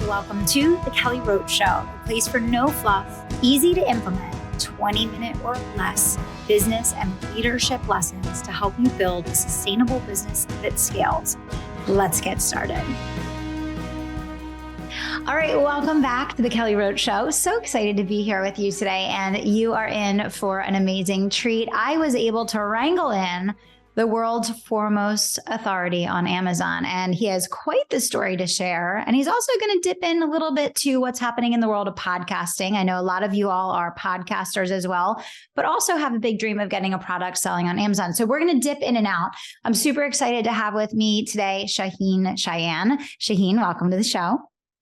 welcome to the Kelly Roach Show, a place for no fluff, easy to implement, 20-minute or less business and leadership lessons to help you build a sustainable business that scales. Let's get started. All right, welcome back to the Kelly Roach Show. So excited to be here with you today, and you are in for an amazing treat. I was able to wrangle in the world's foremost authority on Amazon, and he has quite the story to share. And he's also going to dip in a little bit to what's happening in the world of podcasting. I know a lot of you all are podcasters as well, but also have a big dream of getting a product selling on Amazon. So we're going to dip in and out. I'm super excited to have with me today, Shaahin Cheyene. Shaahin, welcome to the show.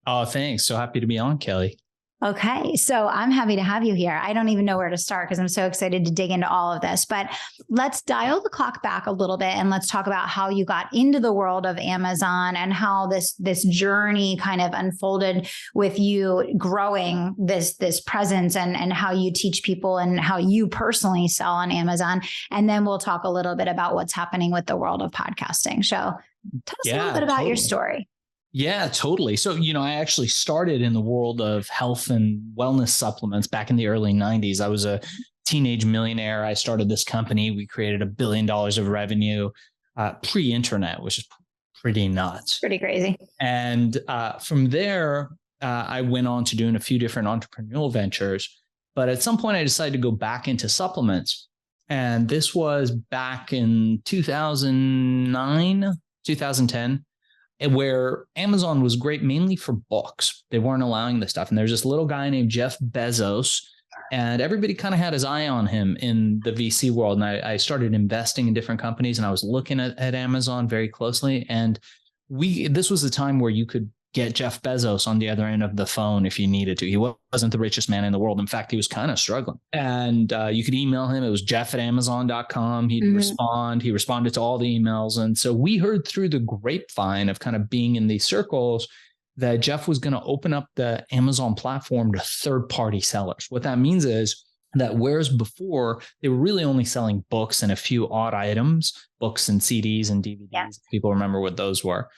Oh, thanks. So happy to be on, Kelly. Okay. So I'm happy to have you here. I don't even know where to start because I'm so excited to dig into all of this, but let's dial the clock back a little bit and let's talk about how you got into the world of Amazon and how this journey kind of unfolded with you growing this presence and how you teach people and how you personally sell on Amazon. And then we'll talk a little bit about what's happening with the world of podcasting. So tell us a little bit about your story. Yeah, totally. So, I actually started in the world of health and wellness supplements back in the early 90s. I was a teenage millionaire. I started this company. We created $1 billion of revenue pre-internet, which is pretty nuts. Pretty crazy. And from there, I went on to doing a few different entrepreneurial ventures. But at some point, I decided to go back into supplements. And this was back in 2009, 2010. Where Amazon was great mainly for books. They weren't allowing this stuff. And there's this little guy named Jeff Bezos, and everybody kind of had his eye on him in the VC world. And I started investing in different companies, and I was looking at Amazon very closely. And this was the time where you could get Jeff Bezos on the other end of the phone if you needed to. He wasn't the richest man in the world. In fact, he was kind of struggling. And you could email him. It was jeff@amazon.com. He'd respond. He responded to all the emails. And so we heard through the grapevine of kind of being in these circles that Jeff was going to open up the Amazon platform to third-party sellers. What that means is that whereas before they were really only selling books and a few odd items, books and CDs and DVDs, if people remember what those were,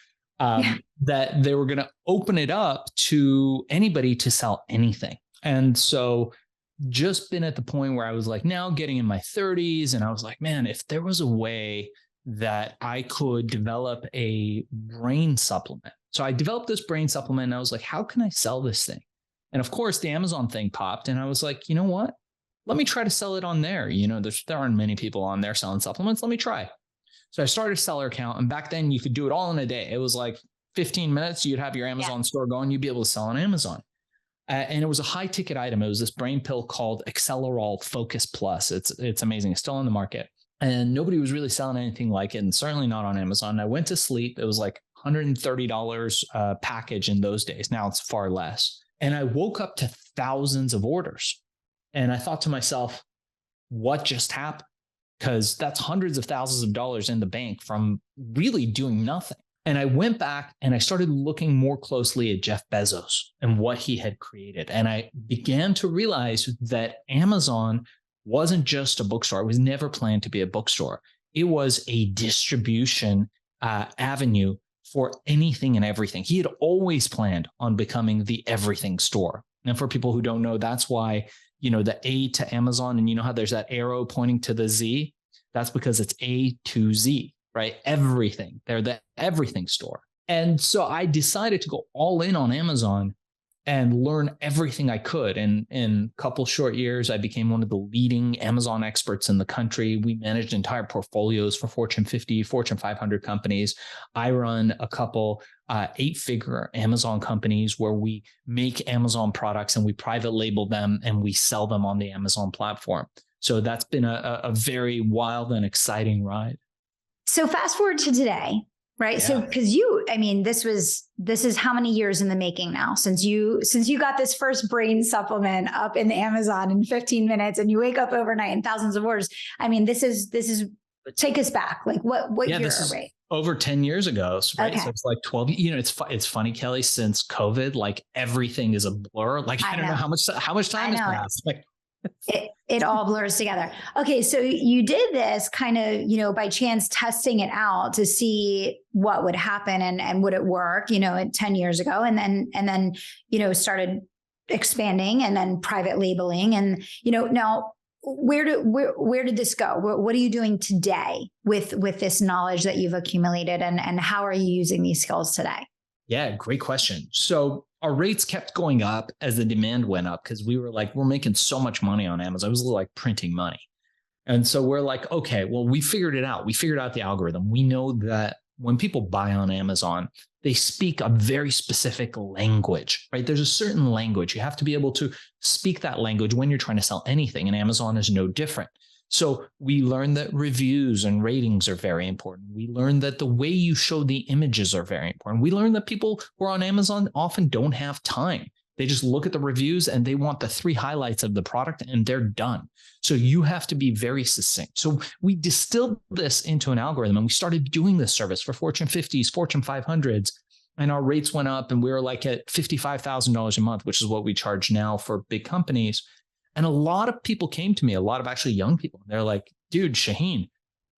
that they were going to open it up to anybody to sell anything. And so just been at the point where I was like now getting in my 30s, and I was like, man, if there was a way that I could develop a brain supplement. So I developed this brain supplement, and I was like, how can I sell this thing? And of course, the Amazon thing popped, and I was like, you know what? Let me try to sell it on there. There aren't many people on there selling supplements. Let me try. So I started a seller account, and back then you could do it all in a day. It was like 15 minutes. You'd have your Amazon store going. You'd be able to sell on Amazon. And it was a high ticket item. It was this brain pill called Accelerol Focus Plus. It's amazing. It's still on the market. And nobody was really selling anything like it, and certainly not on Amazon. I went to sleep. It was like $130 a package in those days. Now it's far less. And I woke up to thousands of orders. And I thought to myself, what just happened? Because that's hundreds of thousands of dollars in the bank from really doing nothing. And I went back and I started looking more closely at Jeff Bezos and what he had created. And I began to realize that Amazon wasn't just a bookstore. It was never planned to be a bookstore. It was a distribution avenue for anything and everything. He had always planned on becoming the everything store. And for people who don't know, that's why the A to Amazon, and how there's that arrow pointing to the Z, that's because it's A to Z, right? Everything. They're the everything store. And so I decided to go all in on Amazon and learn everything I could. And in a couple short years, I became one of the leading Amazon experts in the country. We managed entire portfolios for Fortune 50, Fortune 500 companies. I run a couple 8-figure Amazon companies where we make Amazon products and we private label them and we sell them on the Amazon platform. So that's been a very wild and exciting ride. So fast forward to today, right? Yeah. So because this is how many years in the making now since you got this first brain supplement up in Amazon in 15 minutes and you wake up overnight and thousands of orders. This is take us back. Like what year this is right? Over 10 years ago, right? Okay. So it's like 12, it's funny, Kelly, since COVID, like everything is a blur. Like, I don't know how much time has passed. Like, It all blurs together. Okay. So you did this kind of, by chance testing it out to see what would happen and would it work, 10 years ago. And then, started expanding and then private labeling. And, now where did this go? What are you doing today with this knowledge that you've accumulated and how are you using these skills today? Yeah, great question. So our rates kept going up as the demand went up because we were like, we're making so much money on Amazon. It was like printing money. And so we're like, okay, well, we figured it out. We figured out the algorithm. We know that when people buy on Amazon, they speak a very specific language, right? There's a certain language. You have to be able to speak that language when you're trying to sell anything. And Amazon is no different. So we learned that reviews and ratings are very important. We learned that the way you show the images are very important. We learned that people who are on Amazon often don't have time. They just look at the reviews and they want the 3 highlights of the product and they're done. So you have to be very succinct. So we distilled this into an algorithm and we started doing this service for Fortune 50s, Fortune 500s, and our rates went up and we were like at $55,000 a month, which is what we charge now for big companies. And a lot of people came to me, a lot of actually young people. They're like, dude, Shaahin,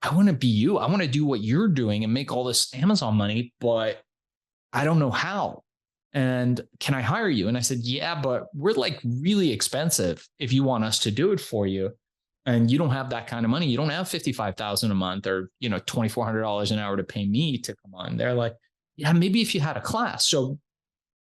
I want to be you. I want to do what you're doing and make all this Amazon money, but I don't know how. And can I hire you? And I said, yeah, but we're like really expensive if you want us to do it for you. And you don't have that kind of money. You don't have $55,000 a month or, $2,400 an hour to pay me to come on. They're like, yeah, maybe if you had a class. So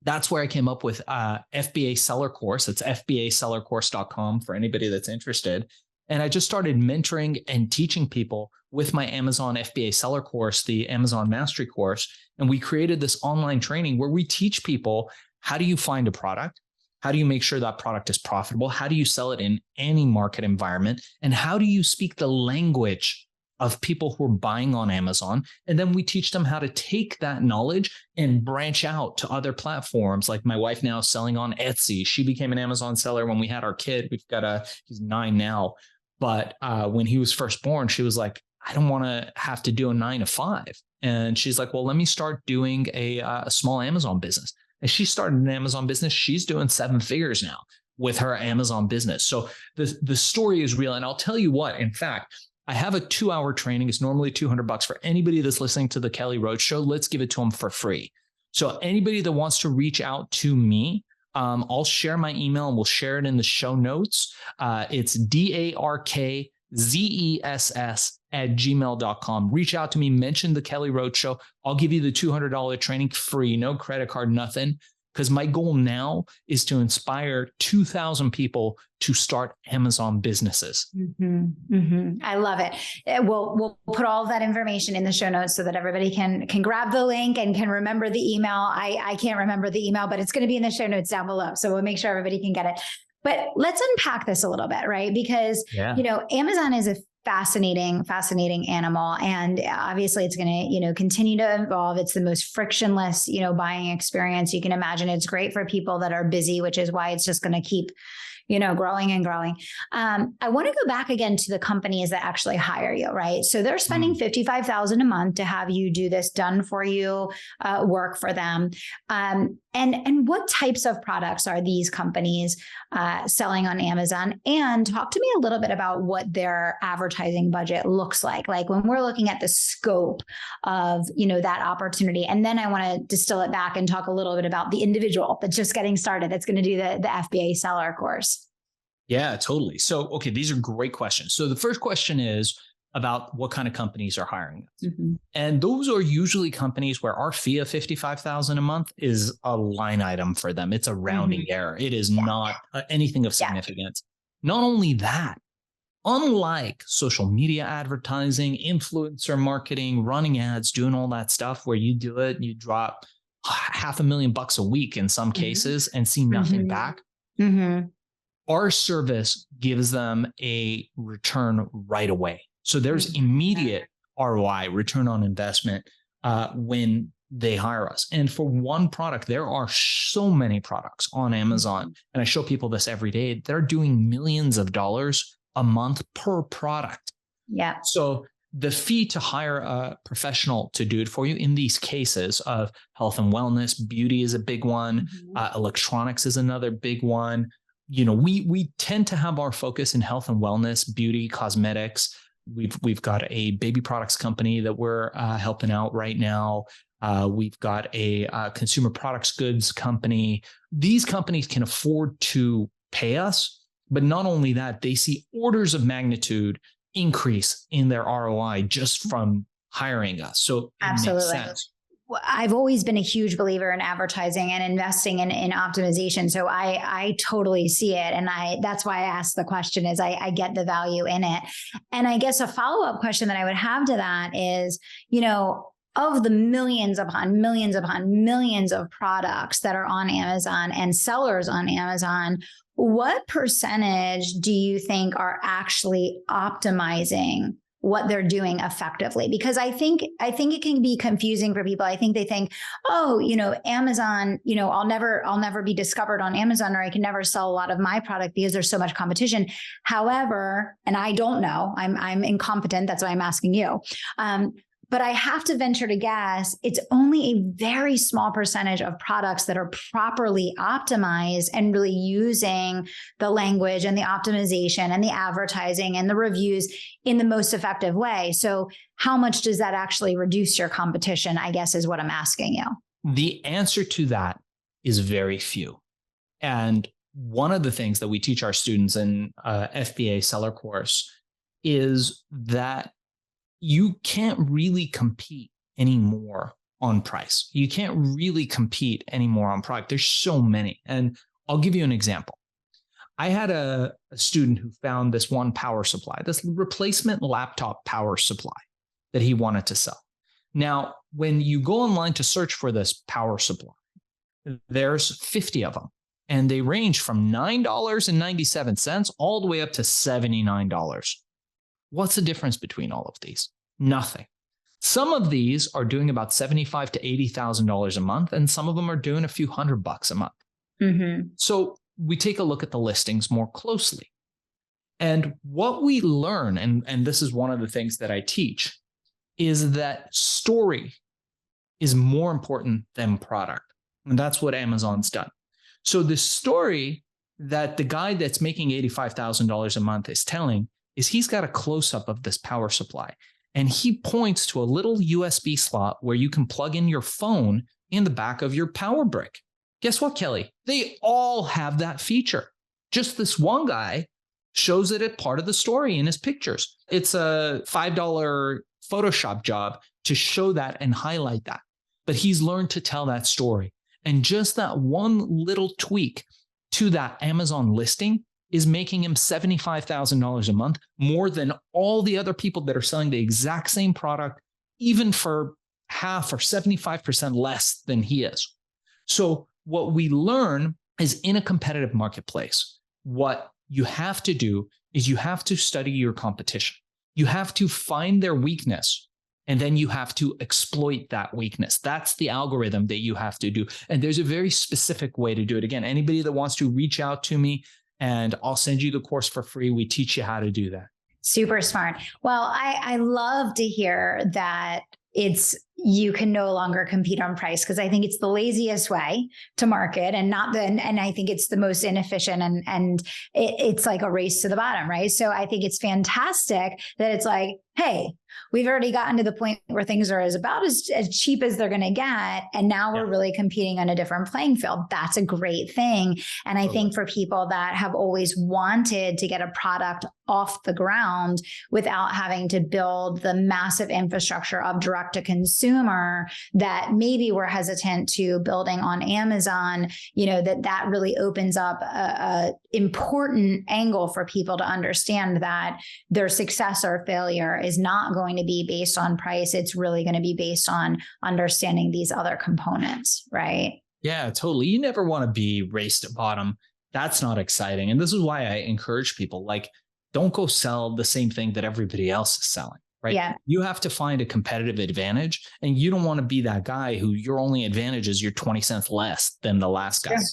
that's where I came up with FBA Seller Course. It's fbasellercourse.com for anybody that's interested. And I just started mentoring and teaching people with my Amazon FBA Seller Course, the Amazon Mastery Course. And we created this online training where we teach people, how do you find a product? How do you make sure that product is profitable? How do you sell it in any market environment? And how do you speak the language of people who are buying on Amazon? And then we teach them how to take that knowledge and branch out to other platforms. Like my wife now is selling on Etsy. She became an Amazon seller when we had our kid. He's 9 now. But when he was first born, she was like, I don't want to have to do a 9 to 5. And she's like, well, let me start doing a small Amazon business. And she started an Amazon business. She's doing 7 figures now with her Amazon business. So the story is real. And I'll tell you what, in fact, I have a 2-hour training. It's normally $200 for anybody that's listening to the Kelly Roach Show. Let's give it to them for free. So anybody that wants to reach out to me, I'll share my email and we'll share it in the show notes. It's darkzess@gmail.com. Reach out to me, mention the Kelly Roach Show. I'll give you the $200 training free, no credit card, nothing. Because my goal now is to inspire 2,000 people to start Amazon businesses. Mm-hmm, mm-hmm. I love it. We'll put all of that information in the show notes so that everybody can grab the link and can remember the email. I can't remember the email, but it's going to be in the show notes down below. So we'll make sure everybody can get it. But let's unpack this a little bit, right? Because, Amazon is a fascinating animal. And obviously it's going to, continue to evolve. It's the most frictionless, buying experience you can imagine. It's great for people that are busy, which is why it's just going to keep, growing and growing. I want to go back again to the companies that actually hire you, right? So they're spending $55,000 a month to have you do this done for you, work for them. And what types of products are these companies selling on Amazon? And talk to me a little bit about what their advertising budget looks like when we're looking at the scope of, that opportunity. And then I want to distill it back and talk a little bit about the individual that's just getting started, that's going to do the FBA Seller Course. Yeah, totally. So, okay, these are great questions. So the first question is about what kind of companies are hiring us. Mm-hmm. And those are usually companies where our fee of $55,000 a month is a line item for them. It's a rounding error. It is not anything of significance. Not only that, unlike social media advertising, influencer marketing, running ads, doing all that stuff where you do it, you drop $500,000 a week in some cases and see nothing back. Mm-hmm. Our service gives them a return right away. So there's immediate ROI, return on investment, when they hire us. And for one product, there are so many products on Amazon. And I show people this every day. They're doing millions of dollars a month per product. Yeah. So the fee to hire a professional to do it for you in these cases of health and wellness, beauty is a big one. Electronics is another big one. we tend to have our focus in health and wellness, beauty, cosmetics. We've got a baby products company that we're helping out right now. We've got a consumer products goods company. These companies can afford to pay us, but not only that, they see orders of magnitude increase in their ROI just from hiring us. So it makes sense. I've always been a huge believer in advertising and investing in optimization. So I totally see it. And that's why I asked the question is I get the value in it. And I guess a follow-up question that I would have to that is, of the millions upon millions of products that are on Amazon and sellers on Amazon, what percentage do you think are actually optimizing what they're doing effectively? Because I think it can be confusing for people. I think they think, Amazon, I'll never be discovered on Amazon, or I can never sell a lot of my product because there's so much competition. However, and I don't know, I'm incompetent. That's why I'm asking you. But I have to venture to guess it's only a very small percentage of products that are properly optimized and really using the language and the optimization and the advertising and the reviews in the most effective way. So how much does that actually reduce your competition, I guess, is what I'm asking you. The answer to that is very few. And one of the things that we teach our students in FBA seller course is that you can't really compete anymore on price. You can't really compete anymore on product. There's so many. And I'll give you an example. I had a student who found this one power supply, this replacement laptop power supply that he wanted to sell. Now, when you go online to search for this power supply, there's 50 of them. And they range from $9.97 all the way up to $79. What's the difference between all of these? Nothing. Some of these are doing about $75,000 to $80,000 a month, and some of them are doing a few $100 a month. Mm-hmm. So we take a look at the listings more closely. And what we learn, and this is one of the things that I teach, is that story is more important than product. And that's what Amazon's done. So the story that the guy that's making $85,000 a month is telling is he's got a close-up of this power supply. And he points to a little USB slot where you can plug in your phone in the back of your power brick. Guess what, Kelly? They all have that feature. Just this one guy shows it as part of the story in his pictures. It's a $5 Photoshop job to show that and highlight that. But he's learned to tell that story. And just that one little tweak to that Amazon listing is making him $75,000 a month, more than all the other people that are selling the exact same product, even for half or 75% less than he is. So what we learn is in a competitive marketplace, what you have to do is you have to study your competition. You have to find their weakness, and then you have to exploit that weakness. That's the algorithm that you have to do. And there's a very specific way to do it. Again, anybody that wants to reach out to me, and I'll send you the course for free. We teach you how to do that. Super smart. Well, I love to hear that you can no longer compete on price, because I think it's the laziest way to market and I think it's the most inefficient and it's like a race to the bottom, right? So I think it's fantastic that it's like, hey, we've already gotten to the point where things are about as cheap as they're going to get. And now we're really competing on a different playing field. That's a great thing. And I think for people that have always wanted to get a product off the ground without having to build the massive infrastructure of direct to consumer that maybe we're hesitant to building on Amazon, that really opens up a important angle for people to understand that their success or failure is not going to be based on price. It's really going to be based on understanding these other components, right? Yeah, totally. You never want to be raced at bottom. That's not exciting. And this is why I encourage people, don't go sell the same thing that everybody else is selling, right? Yeah. You have to find a competitive advantage, and you don't want to be that guy who your only advantage is you're 20 cents less than the last guy. Sure.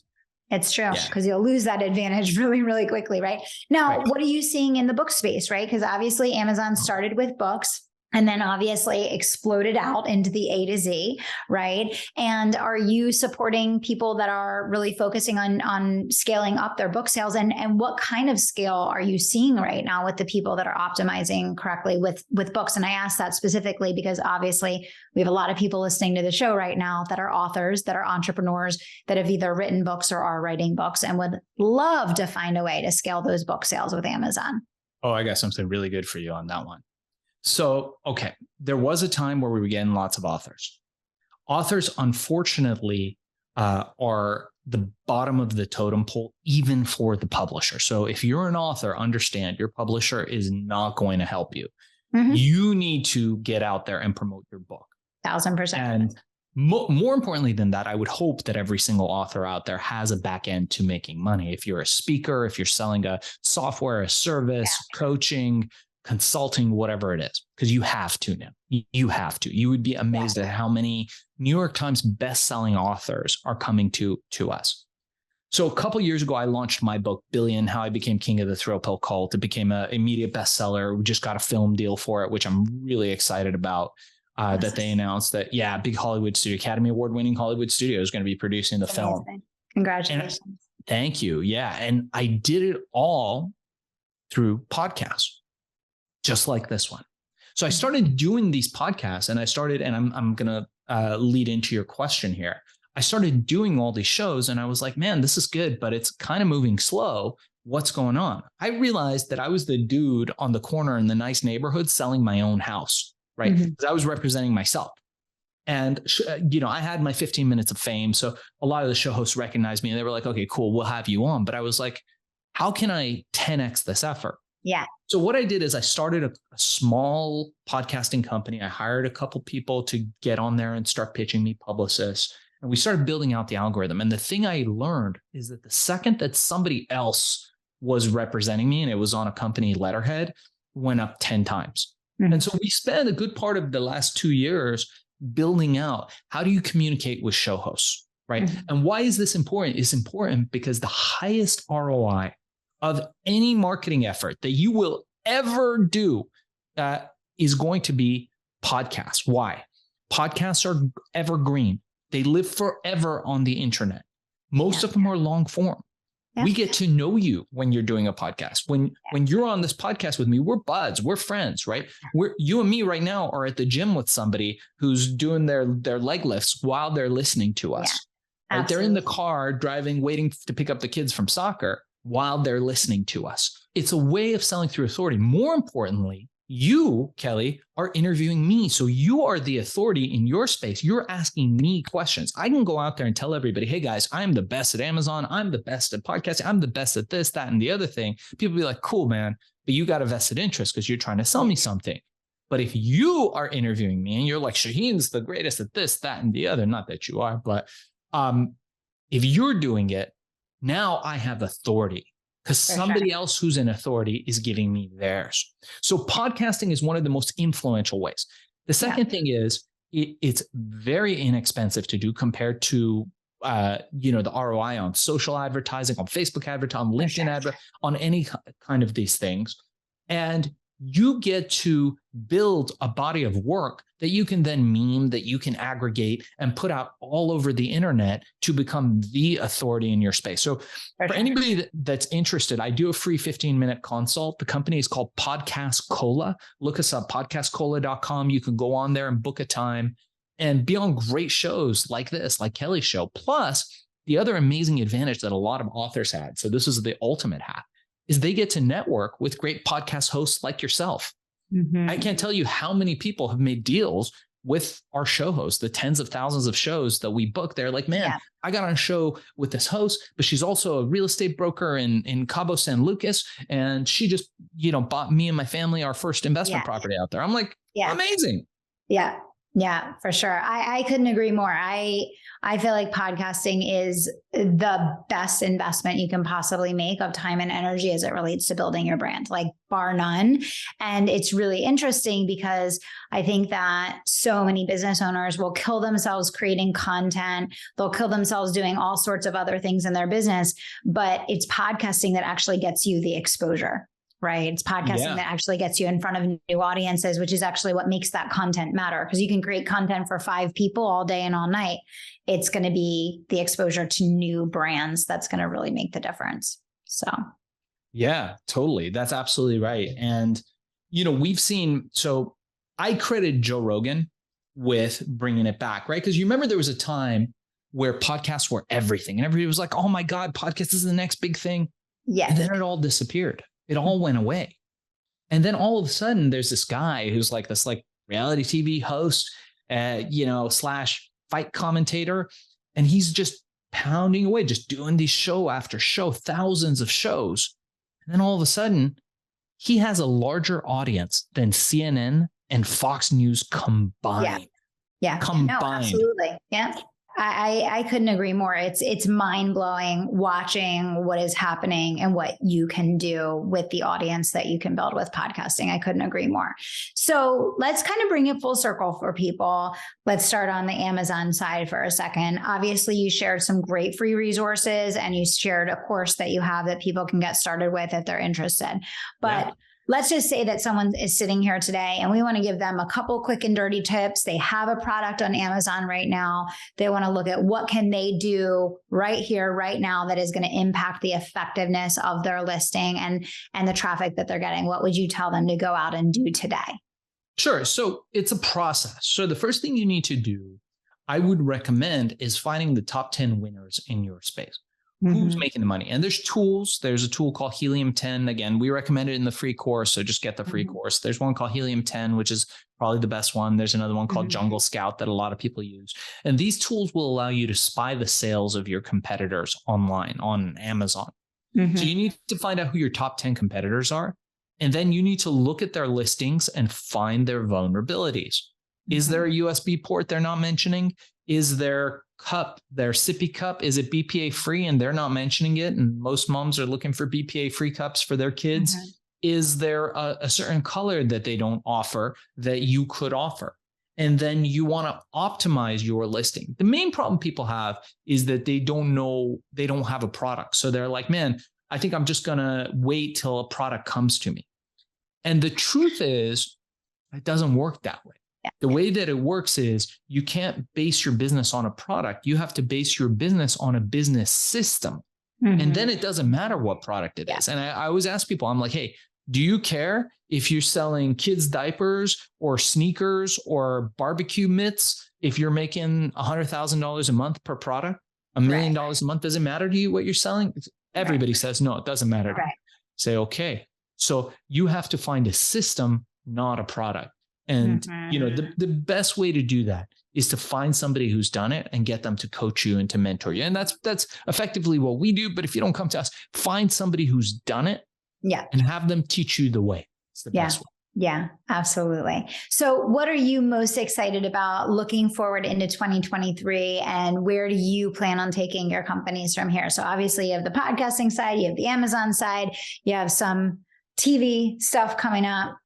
It's true, because you'll lose that advantage really, really quickly, right? Now, what are you seeing in the book space, right? Because obviously Amazon started with books. and then obviously exploded out into the A to Z, right? And are you supporting people that are really focusing on scaling up their book sales? And what kind of scale are you seeing right now with the people that are optimizing correctly with books? And I ask that specifically because obviously we have a lot of people listening to the show right now that are authors, that are entrepreneurs, that have either written books or are writing books and would love to find a way to scale those book sales with Amazon. Oh, I got something really good for you on that one. So, okay, there was a time where we were getting lots of authors. Authors, unfortunately, are the bottom of the totem pole, even for the publisher. So if you're an author, understand your publisher is not going to help you. Mm-hmm. You need to get out there and promote your book. 1,000%. And more importantly than that, I would hope that every single author out there has a back end to making money. If you're a speaker, if you're selling a software, a service, coaching, consulting, whatever it is, because you have to now. You have to. You would be amazed at how many New York Times best-selling authors are coming to us. So a couple of years ago, I launched my book, Billion, How I Became King of the Thrill Pill Cult. It became an immediate bestseller. We just got a film deal for it, which I'm really excited about. That they announced that, big Hollywood studio, Academy Award-winning Hollywood studio is going to be producing the film. Congratulations. Thank you. Yeah. And I did it all through podcasts, just like this one. So I started doing these podcasts and I'm going to lead into your question here. I started doing all these shows and I was like, man, this is good, but it's kind of moving slow. What's going on? I realized that I was the dude on the corner in the nice neighborhood selling my own house. Right. Because I was representing myself. And, I had my 15 minutes of fame. So a lot of the show hosts recognized me and they were like, okay, cool, we'll have you on. But I was like, how can I 10x this effort? Yeah. So what I did is I started a small podcasting company. I hired a couple people to get on there and start pitching me publicists. And we started building out the algorithm. And the thing I learned is that the second that somebody else was representing me and it was on a company letterhead, went up 10 times. And so we spent a good part of the last 2 years building out how do you communicate with show hosts, right? And why is this important? It's important because the highest ROI of any marketing effort that you will ever do is going to be podcasts. Why? Podcasts are evergreen. They live forever on the internet. Most of them are long form. Yeah. We get to know you when you're doing a podcast. When you're on this podcast with me, we're buds, we're friends, right? You and me right now are at the gym with somebody who's doing their leg lifts while they're listening to us. Yeah, right? They're in the car driving, waiting to pick up the kids from soccer while they're listening to us. It's a way of selling through authority. More importantly, you, Kelly, are interviewing me. So you are the authority in your space. You're asking me questions. I can go out there and tell everybody, hey guys, I'm the best at Amazon. I'm the best at podcasting. I'm the best at this, that, and the other thing. People be like, cool, man, but you got a vested interest because you're trying to sell me something. But if you are interviewing me and you're like, Shaahin's the greatest at this, that, and the other, not that you are, but if you're doing it, now I have authority. Because somebody else who's in authority is giving me theirs. So podcasting is one of the most influential ways. The second thing is it's very inexpensive to do compared to, the ROI on social advertising, on Facebook advertising, on LinkedIn advertising, on any kind of these things. And you get to build a body of work that you can then meme, that you can aggregate and put out all over the internet to become the authority in your space. So for anybody that's interested, I do a free 15-minute consult. The company is called Podcast Cola. Look us up, podcastcola.com. You can go on there and book a time and be on great shows like this, like Kelly's show. Plus, the other amazing advantage that a lot of authors had, so this is the ultimate hack, is they get to network with great podcast hosts like yourself. I can't tell you how many people have made deals with our show hosts, the tens of thousands of shows that we book. They're like, man, I got on a show with this host, but she's also a real estate broker in Cabo San Lucas. And she just, bought me and my family our first investment property out there. I'm like, amazing. Yeah, for sure. I couldn't agree more. I feel like podcasting is the best investment you can possibly make of time and energy as it relates to building your brand, like bar none. And it's really interesting because I think that so many business owners will kill themselves creating content. They'll kill themselves doing all sorts of other things in their business, but it's podcasting that actually gets you the exposure. right? It's podcasting that actually gets you in front of new audiences, which is actually what makes that content matter. Because you can create content for 5 people all day and all night. It's going to be the exposure to new brands that's going to really make the difference. So, yeah, totally. That's absolutely right. And, we've seen, so I credit Joe Rogan with bringing it back, right? Because you remember there was a time where podcasts were everything and everybody was like, oh my God, podcast is the next big thing. yeah. And then it all disappeared. It all went away. And then all of a sudden there's this guy who's like this reality TV host, slash fight commentator. And he's just pounding away, just doing these show after show, thousands of shows. And then all of a sudden he has a larger audience than CNN and Fox News combined. Yeah. Combined. No, absolutely. Yeah. I couldn't agree more. It's mind blowing watching what is happening and what you can do with the audience that you can build with podcasting. I couldn't agree more. So let's kind of bring it full circle for people. Let's start on the Amazon side for a second. Obviously, you shared some great free resources and you shared a course that you have that people can get started with if they're interested. But let's just say that someone is sitting here today and we want to give them a couple quick and dirty tips. They have a product on Amazon right now. They want to look at what can they do right here, right now that is going to impact the effectiveness of their listing and the traffic that they're getting. What would you tell them to go out and do today? Sure. So it's a process. So the first thing you need to do, I would recommend, is finding the top 10 winners in your space. Who's making the money? And there's tools. There's a tool called Helium 10. Again, we recommend it in the free course. So just get the free course. There's one called Helium 10, which is probably the best one. There's another one called Jungle Scout that a lot of people use. And these tools will allow you to spy the sales of your competitors online on Amazon. So you need to find out who your top 10 competitors are. And then you need to look at their listings and find their vulnerabilities. Is there a USB port they're not mentioning? Is their cup, their sippy cup, is it BPA free and they're not mentioning it? And most moms are looking for BPA free cups for their kids. Is there a certain color that they don't offer that you could offer? And then you want to optimize your listing. The main problem people have is that they don't know, they don't have a product. So they're like, man, I think I'm just going to wait till a product comes to me. And the truth is, it doesn't work that way. The way that it works is you can't base your business on a product. You have to base your business on a business system. And then it doesn't matter what product it is. And I always ask people, I'm like, hey, do you care if you're selling kids' diapers or sneakers or barbecue mitts? If you're making $100,000 a month per product, $1 million a month, does it matter to you what you're selling? Everybody says, no, it doesn't matter to me. Say, okay. So you have to find a system, not a product. And, the best way to do that is to find somebody who's done it and get them to coach you and to mentor you. And that's effectively what we do. But if you don't come to us, find somebody who's done it and have them teach you the way. It's the best way. Yeah, absolutely. So what are you most excited about looking forward into 2023, and where do you plan on taking your companies from here? So obviously you have the podcasting side, you have the Amazon side, you have some TV stuff coming up.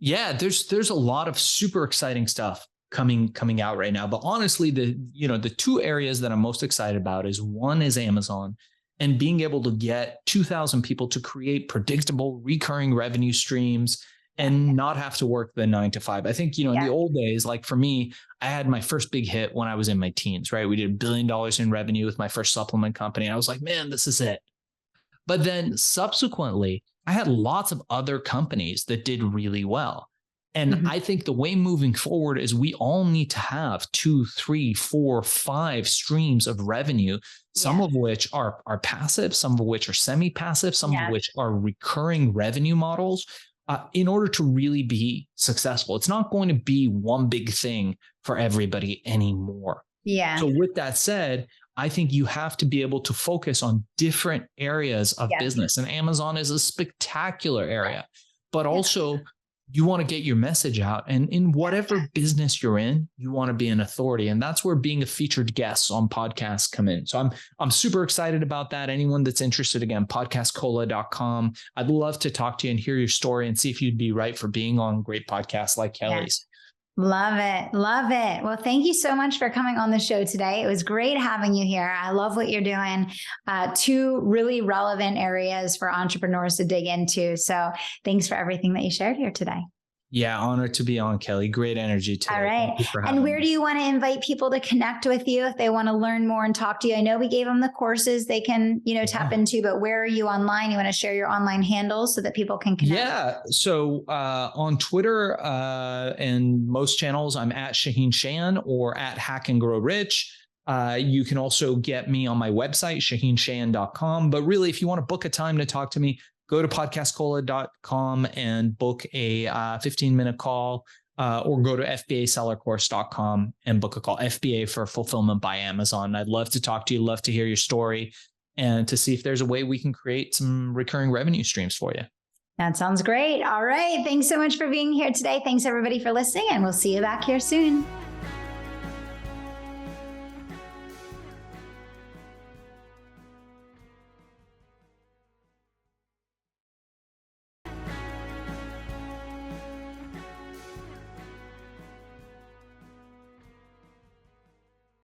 Yeah, there's a lot of super exciting stuff coming out right now. But honestly, the 2 areas that I'm most excited about is, one is Amazon and being able to get 2,000 people to create predictable recurring revenue streams and not have to work the 9 to 5. I think, in the old days, like for me, I had my first big hit when I was in my teens, right? We did $1 billion in revenue with my first supplement company. I was like, man, this is it. But then subsequently, I had lots of other companies that did really well. And I think the way moving forward is we all need to have 2, 3, 4, 5 streams of revenue, some of which are passive, some of which are semi-passive, some of which are recurring revenue models, in order to really be successful. It's not going to be one big thing for everybody anymore. So with that said, I think you have to be able to focus on different areas of business. And Amazon is a spectacular area, but also you want to get your message out. And in whatever business you're in, you want to be an authority. And that's where being a featured guest on podcasts come in. So I'm super excited about that. Anyone that's interested, again, podcastcola.com. I'd love to talk to you and hear your story and see if you'd be right for being on great podcasts like Kelly's. Love it. Love it. Well, thank you so much for coming on the show today. It was great having you here. I love what you're doing. Two really relevant areas for entrepreneurs to dig into. So thanks for everything that you shared here today. Yeah, honored to be on, Kelly. Great energy today. All right. And where do you want to invite people to connect with you if they want to learn more and talk to you? I know we gave them the courses they can, tap into, but where are you online? You want to share your online handles so that people can connect? Yeah. So on Twitter and most channels, I'm at Shaahin Cheyene or at Hack and Grow Rich. You can also get me on my website, shaahincheyene.com. But really, if you want to book a time to talk to me, go to podcastcola.com and book a 15-minute call, or go to fbasellercourse.com and book a call. FBA for Fulfillment by Amazon. I'd love to talk to you, love to hear your story, and to see if there's a way we can create some recurring revenue streams for you. That sounds great. All right. Thanks so much for being here today. Thanks everybody for listening, and we'll see you back here soon.